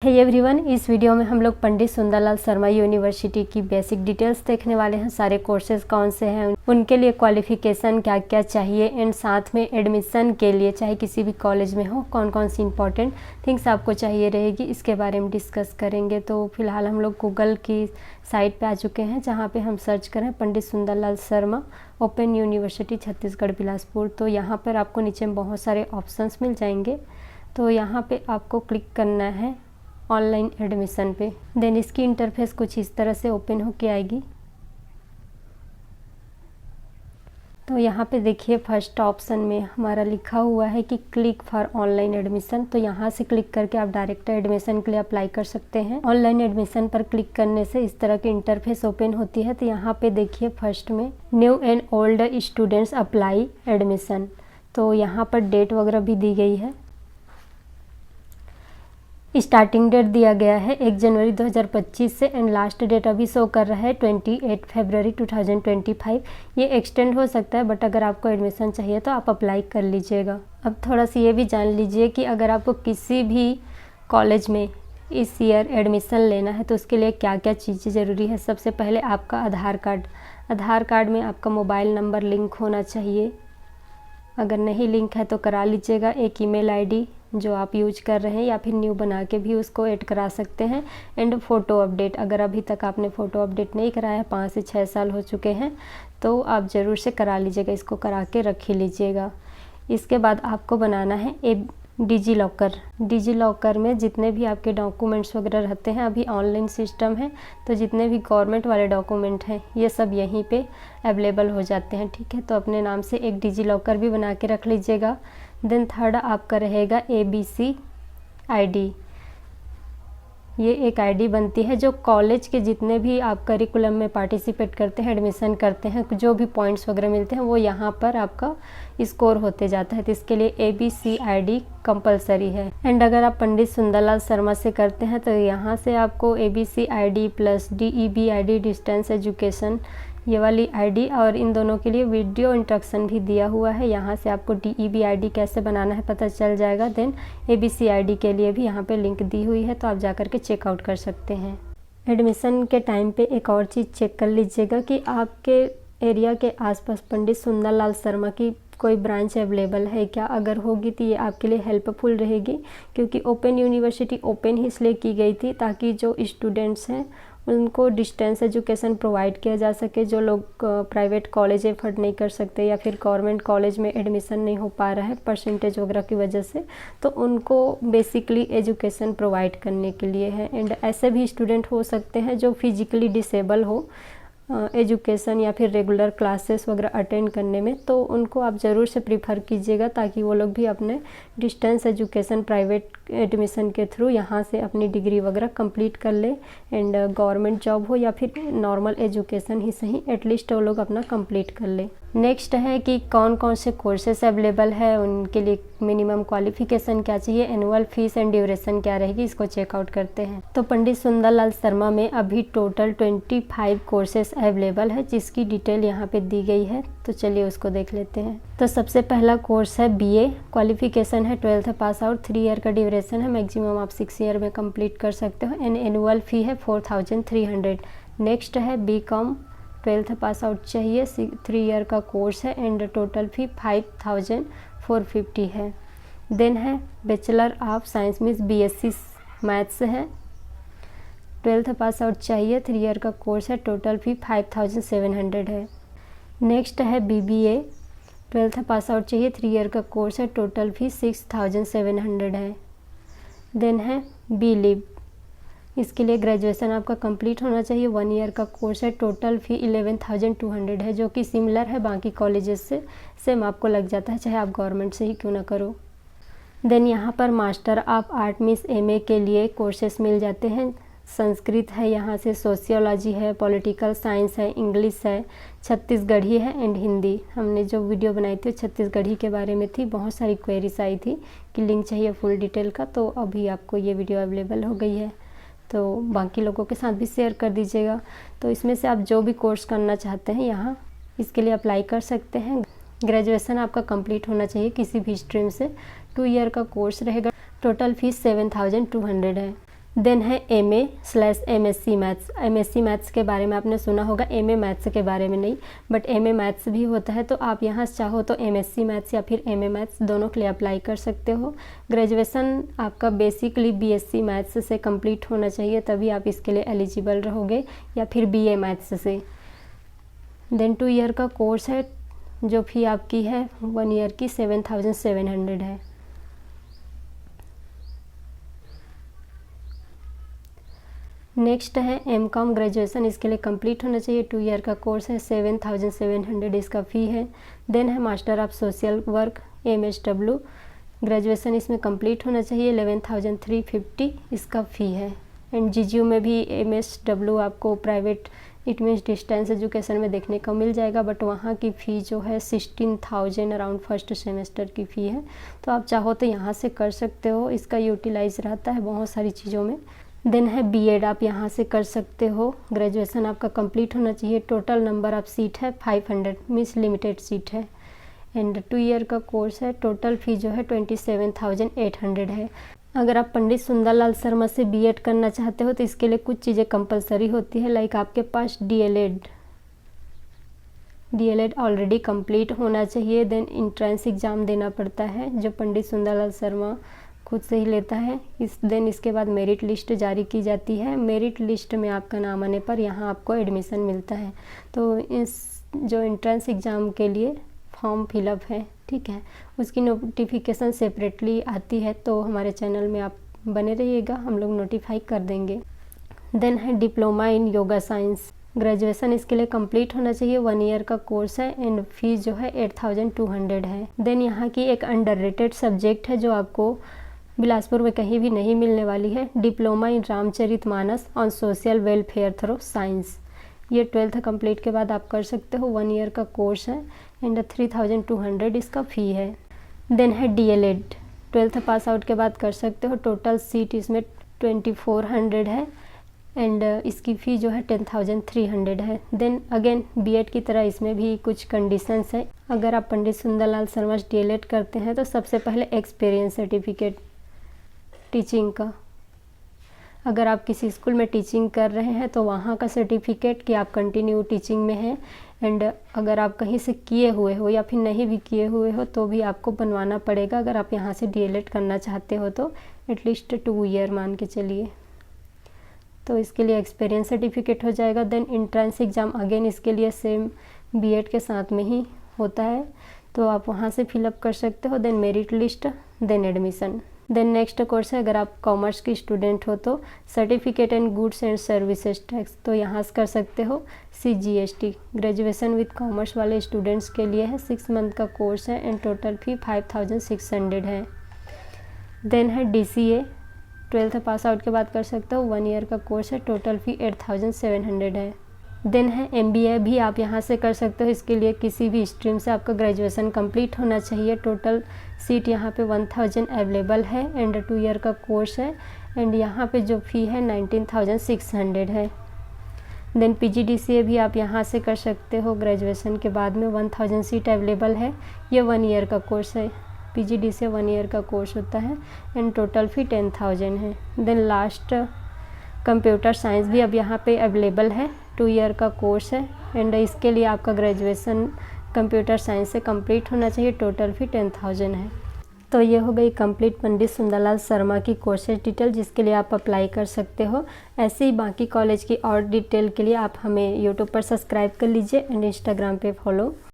Hey everyone, इस video में हम लोग पंडित सुंदरलाल शर्मा यूनिवर्सिटी की बेसिक डिटेल्स देखने वाले हैं। सारे कोर्सेज कौन से हैं, उनके लिए क्वालिफिकेशन क्या क्या चाहिए एंड साथ में एडमिशन के लिए चाहे किसी भी कॉलेज में हो कौन कौन सी इंपॉर्टेंट थिंग्स आपको चाहिए रहेगी, इसके बारे में डिस्कस करेंगे। तो फिलहाल हम लोग गूगल की साइट पे आ चुके हैं जहाँ पे हम सर्च करें पंडित सुंदरलाल शर्मा ओपन यूनिवर्सिटी छत्तीसगढ़ बिलासपुर। तो यहाँ पर आपको नीचे में बहुत सारे ऑप्शंस मिल जाएंगे। तो यहाँ पे आपको क्लिक करना है ऑनलाइन एडमिशन पे। देन इसकी इंटरफेस कुछ इस तरह से ओपन होके आएगी। तो यहाँ पे देखिए फर्स्ट ऑप्शन में हमारा लिखा हुआ है कि क्लिक फॉर ऑनलाइन एडमिशन। तो यहाँ से क्लिक करके आप डायरेक्ट एडमिशन के लिए अप्लाई कर सकते हैं। ऑनलाइन एडमिशन पर क्लिक करने से इस तरह की इंटरफेस ओपन होती है। तो यहाँ पे देखिए फर्स्ट में new and old students apply admission. तो यहाँ पर डेट वगैरह भी दी गई है। स्टार्टिंग डेट दिया गया है 1 जनवरी 2025 से एंड लास्ट डेट अभी शो कर रहा है 28 फरवरी 2025। ये एक्सटेंड हो सकता है बट अगर आपको एडमिशन चाहिए तो आप अप्लाई कर लीजिएगा। अब थोड़ा सा ये भी जान लीजिए कि अगर आपको किसी भी कॉलेज में इस ईयर एडमिशन लेना है तो उसके लिए क्या क्या चीज़ें ज़रूरी है। सबसे पहले आपका आधार कार्ड में आपका मोबाइल नंबर लिंक होना चाहिए। अगर नहीं लिंक है तो करा लीजिएगा। एक ईमेल आईडी जो आप यूज कर रहे हैं या फिर न्यू बना के भी उसको ऐड करा सकते हैं। एंड फ़ोटो अपडेट, अगर अभी तक आपने फ़ोटो अपडेट नहीं कराया, 5 से 6 साल हो चुके हैं तो आप ज़रूर से करा लीजिएगा, इसको करा के रख ही लीजिएगा। इसके बाद आपको बनाना है एक डिजी लॉकर में जितने भी आपके डॉक्यूमेंट्स वगैरह रहते हैं, अभी ऑनलाइन सिस्टम है तो जितने भी गवर्नमेंट वाले डॉक्यूमेंट हैं ये सब यहीं पे अवेलेबल हो जाते हैं। ठीक है, तो अपने नाम से एक डिजी लॉकर भी बना के रख लीजिएगा। देन थर्ड आपका रहेगा ABC ID। ये एक आईडी बनती है जो कॉलेज के जितने भी आप करिकुलम में पार्टिसिपेट करते हैं, एडमिशन करते हैं, जो भी पॉइंट्स वगैरह मिलते हैं वो यहाँ पर आपका स्कोर होते जाता है। तो इसके लिए ABC ID कंपलसरी है। एंड अगर आप पंडित सुंदरलाल शर्मा से करते हैं तो यहाँ से आपको ABC ID plus DEB ID distance education ये वाली आईडी और इन दोनों के लिए वीडियो इंस्ट्रक्शन भी दिया हुआ है। यहाँ से आपको DEB ID कैसे बनाना है पता चल जाएगा। देन ABC ID के लिए भी यहाँ पे लिंक दी हुई है तो आप जा कर के चेकआउट कर सकते हैं। एडमिशन के टाइम पे एक और चीज़ चेक कर लीजिएगा कि आपके एरिया के आसपास पंडित सुंदरलाल शर्मा की कोई ब्रांच अवेलेबल है क्या। अगर होगी तो ये आपके लिए हेल्पफुल रहेगी, क्योंकि ओपन यूनिवर्सिटी ओपन ही इसलिए की गई थी ताकि जो स्टूडेंट्स हैं उनको डिस्टेंस एजुकेशन प्रोवाइड किया जा सके। जो लोग प्राइवेट कॉलेज एफर्ट नहीं कर सकते या फिर गवर्नमेंट कॉलेज में एडमिशन नहीं हो पा रहा है परसेंटेज वगैरह की वजह से, तो उनको बेसिकली एजुकेशन प्रोवाइड करने के लिए है। एंड ऐसे भी स्टूडेंट हो सकते हैं जो फिजिकली डिसेबल हो एजुकेशन या फिर रेगुलर क्लासेस वगैरह अटेंड करने में, तो उनको आप ज़रूर से प्रीफर कीजिएगा ताकि वो लोग भी अपने डिस्टेंस एजुकेशन प्राइवेट एडमिशन के थ्रू यहाँ से अपनी डिग्री वगैरह कंप्लीट कर ले। एंड गवर्नमेंट जॉब हो या फिर नॉर्मल एजुकेशन ही सही, एटलीस्ट वो लोग अपना कंप्लीट कर ले। नेक्स्ट है कि कौन कौन से कोर्सेस अवेलेबल है, उनके लिए मिनिमम क्वालिफिकेशन क्या चाहिए, एनुअल फीस एंड ड्यूरेशन क्या रहेगी, इसको चेकआउट करते हैं। तो पंडित सुंदरलाल शर्मा में अभी टोटल 25 कोर्सेस अवेलेबल है जिसकी डिटेल यहाँ पे दी गई है। तो चलिए उसको देख लेते हैं। तो सबसे पहला कोर्स है BA। क्वालिफिकेशन है 12th पास आउट, 3 ईयर का ड्यूरेशन है, मैक्सिमम आप 6 ईयर में कंप्लीट कर सकते हो। एंड एनुअल फ़ी है 4300। नेक्स्ट है BCom, 12th पास आउट चाहिए, 3 ईयर का कोर्स है एंड टोटल फ़ी 5450 है। देन है bachelor of science means BSc maths है, 12th पास आउट चाहिए, 3 ईयर का कोर्स है, टोटल फ़ी 5700 है। नेक्स्ट है BBA, 12th पास आउट चाहिए, 3 ईयर का कोर्स है, टोटल फ़ी 6700 है। देन है BLib, इसके लिए ग्रेजुएशन आपका कंप्लीट होना चाहिए, 1 ईयर का कोर्स है, टोटल फ़ी 11200 है, जो कि सिमिलर है बाकी कॉलेजेस से, सेम आपको लग जाता है चाहे आप गवर्नमेंट से ही क्यों ना करो। देन यहाँ पर master of art means MA के लिए कोर्सेस मिल जाते हैं। संस्कृत है, यहाँ से सोशियोलॉजी है, पॉलिटिकल साइंस है, इंग्लिश है, छत्तीसगढ़ी है एंड हिंदी। हमने जो वीडियो बनाई थी छत्तीसगढ़ी के बारे में थी, बहुत सारी क्वेरीज आई थी कि लिंक चाहिए फुल डिटेल का, तो अभी आपको ये वीडियो अवेलेबल हो गई है तो बाकी लोगों के साथ भी शेयर कर दीजिएगा। तो इसमें से आप जो भी कोर्स करना चाहते हैं यहाँ इसके लिए अप्लाई कर सकते हैं। ग्रेजुएशन आपका कंप्लीट होना चाहिए किसी भी स्ट्रीम से, 2 ईयर का कोर्स रहेगा, टोटल फीस 7200 है। देन है MA/MSc मैथ्स। MSc मैथ्स के बारे में आपने सुना होगा, MA मैथ्स के बारे में नहीं, बट MA मैथ्स भी होता है। तो आप यहाँ चाहो तो MSc मैथ्स या फिर MA मैथ्स दोनों के लिए अप्लाई कर सकते हो। ग्रेजुएशन आपका बेसिकली BSc मैथ्स से कंप्लीट होना चाहिए, तभी आप इसके लिए एलिजिबल रहोगे, या फिर BA मैथ्स से। देन 2 ईयर का कोर्स है, जो फी आपकी है 1 ईयर की 7,700 है। नेक्स्ट है MCOM ग्रेजुएशन, इसके लिए कंप्लीट होना चाहिए, 2 ईयर का कोर्स है, 7,700 इसका फ़ी है। देन है master of social work MSW graduation, इसमें कंप्लीट होना चाहिए, 11,350 इसका फ़ी है। एंड GGU में भी MSW आपको private it means distance education में देखने को मिल जाएगा, बट वहाँ की फ़ी जो है 16,000 अराउंड फर्स्ट सेमेस्टर की फ़ी है। तो आप चाहो तो यहाँ से कर सकते हो, इसका यूटिलाइज रहता है बहुत सारी चीज़ों में। देन है BEd, आप यहाँ से कर सकते हो। ग्रेजुएशन आपका कंप्लीट होना चाहिए, टोटल नंबर ऑफ सीट है 500 मीन्स लिमिटेड सीट है। एंड 2 ईयर का कोर्स है, टोटल फ़ी जो है 27,800 है। अगर आप पंडित सुंदरलाल शर्मा से BEd करना चाहते हो तो इसके लिए कुछ चीज़ें कंपलसरी होती है, लाइक आपके पास DLED ऑलरेडी कंप्लीट होना चाहिए। देन इंट्रेंस एग्ज़ाम देना पड़ता है, जो पंडित सुंदरलाल शर्मा खुद से ही लेता है। इसके बाद मेरिट लिस्ट जारी की जाती है। मेरिट लिस्ट में आपका नाम आने पर यहाँ आपको एडमिशन मिलता है। तो इस जो एंट्रेंस एग्ज़ाम के लिए फॉर्म फिलअप है, ठीक है, उसकी नोटिफिकेशन सेपरेटली आती है, तो हमारे चैनल में आप बने रहिएगा, हम लोग नोटिफाई कर देंगे। देन है diploma in yoga science graduation, इसके लिए कंप्लीट होना चाहिए, 1 ईयर का कोर्स है एंड फीस जो है 8,200 है। देन यहाँ की एक अंडररेटेड सब्जेक्ट है जो आपको बिलासपुर में कहीं भी नहीं मिलने वाली है, diploma in Ramcharitmanas on social welfare through science. ये 12th कंप्लीट के बाद आप कर सकते हो, 1 ईयर का कोर्स है एंड 3,200 इसका फ़ी है। देन है DLED, 12th पास आउट के बाद कर सकते हो, टोटल सीट इसमें 2,400 है एंड इसकी फ़ी जो है 10,300 है। देन अगेन BEd की तरह इसमें भी कुछ कंडीशंस हैं। अगर आप पंडित सुंदरलाल शर्मा DLED करते हैं तो सबसे पहले एक्सपीरियंस सर्टिफिकेट टीचिंग का, अगर आप किसी स्कूल में टीचिंग कर रहे हैं तो वहाँ का सर्टिफिकेट कि आप कंटिन्यू टीचिंग में हैं। एंड अगर आप कहीं से किए हुए हो या फिर नहीं भी किए हुए हो तो भी आपको बनवाना पड़ेगा, अगर आप यहाँ से DLED करना चाहते हो तो एटलीस्ट 2 ईयर मान के चलिए, तो इसके लिए एक्सपीरियंस सर्टिफिकेट हो जाएगा। देन इंट्रेंस एग्ज़ाम अगेन इसके लिए सेम BEd के साथ में ही होता है, तो आप वहाँ से फिलअप कर सकते हो। Then merit list, then admission. Then next course है, अगर आप कॉमर्स की स्टूडेंट हो तो certificate and goods and services tax, तो यहाँ से कर सकते हो CGST। ग्रेजुएशन विद कॉमर्स वाले स्टूडेंट्स के लिए है, 6 मंथ का कोर्स है एंड टोटल फी 5,600 है। देन है DCA, 12th पास आउट के बाद कर सकते हो, 1 ईयर का कोर्स है, टोटल फी 8,700 है। देन है MBA भी आप यहाँ से कर सकते हो, इसके लिए किसी भी स्ट्रीम से आपका ग्रेजुएशन कंप्लीट होना चाहिए। टोटल सीट यहाँ पे 1,000 अवेलेबल है एंड 2 ईयर का कोर्स है एंड यहाँ पे जो फ़ी है 19,600 है। देन PGDCA भी आप यहाँ से कर सकते हो, ग्रेजुएशन के बाद में 1,000 सीट अवेलेबल है, ये 1 ईयर का कोर्स है। PGDCA 1 ईयर का कोर्स होता है एंड टोटल फी 10,000 है। देन लास्ट कंप्यूटर साइंस भी अब यहाँ पे अवेलेबल है, 2 ईयर का कोर्स है एंड इसके लिए आपका ग्रेजुएशन कंप्यूटर साइंस से कंप्लीट होना चाहिए, टोटल फी 10,000 है। तो ये हो गई कंप्लीट पंडित सुंदरलाल शर्मा की कोर्सेज डिटेल, जिसके लिए आप अप्लाई कर सकते हो। ऐसे ही बाकी कॉलेज की और डिटेल के लिए आप हमें यूट्यूब पर सब्सक्राइब कर लीजिए एंड इंस्टाग्राम पे फॉलो